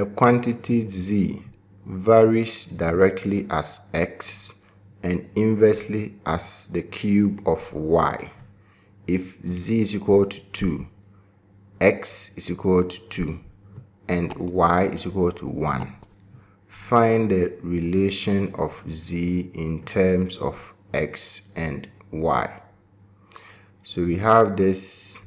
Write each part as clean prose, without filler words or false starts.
A quantity z varies directly as x and inversely as the cube of y. If z is equal to 2, x is equal to 2, and y is equal to 1. Find the relation of z in terms of x and y. So we have this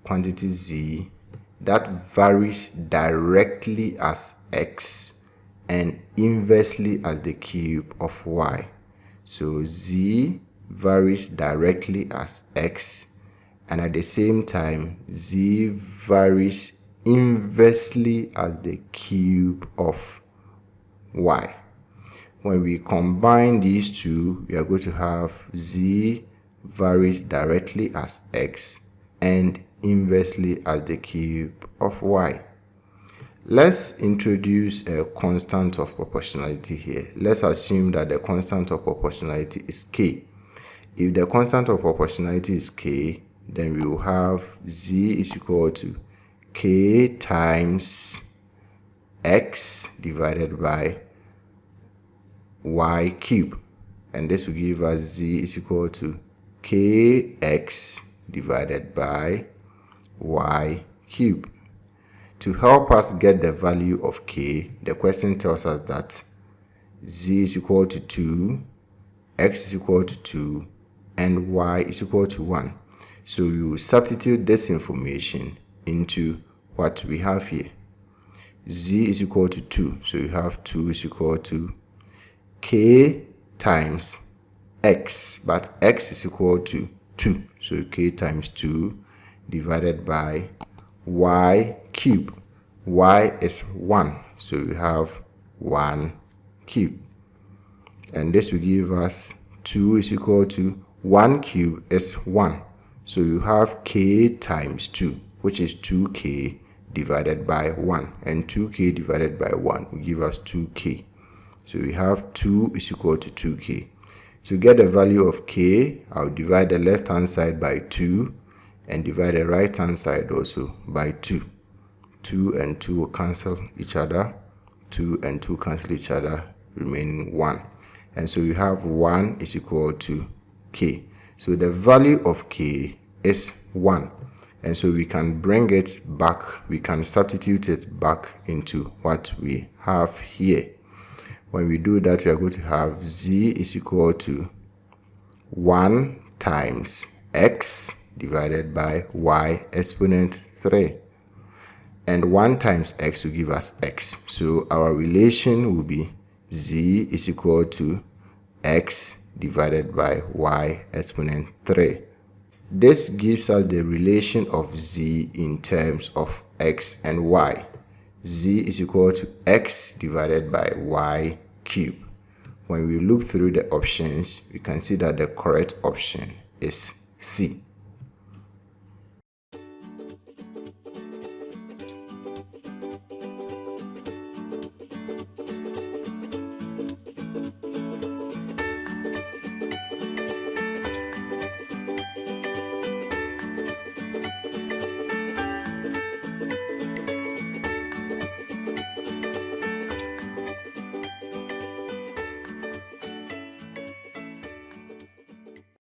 quantity z that varies directly as x and inversely as the cube of y. So z varies directly as x, and at the same time z varies inversely as the cube of y. When we combine these two, we are going to have z varies directly as x and inversely as the cube of y. Let's introduce a constant of proportionality here. Let's assume that the constant of proportionality is k. If the constant of proportionality is k, then we will have z is equal to k times x divided by y cube. And this will give us z is equal to kx divided by y cube. To help us get the value of k, the question tells us that z is equal to 2, x is equal to 2, and y is equal to 1. So we will substitute this information into what we have here. Z is equal to 2, so you have 2 is equal to k times x, but x is equal to 2, so k times 2 divided by y cube. Y is 1, so we have 1 cube. And this will give us 2 is equal to 1 cube is 1. So you have k times 2, which is 2k divided by 1. And 2k divided by 1 will give us 2k. So we have 2 is equal to 2k. To get the value of k, I'll divide the left hand side by 2 and divide the right hand side also by 2. 2 and 2 will cancel each other. 2 and 2 cancel each other, remaining 1. And so we have 1 is equal to k. So the value of k is 1. And so we can bring it back, we can substitute it back into what we have here. When we do that, we are going to have z is equal to 1 times x divided by y exponent 3. And 1 times x will give us x. So our relation will be z is equal to x divided by y exponent 3. This gives us the relation of z in terms of x and y. Z is equal to x divided by y cube. When we look through the options, we can see that the correct option is C.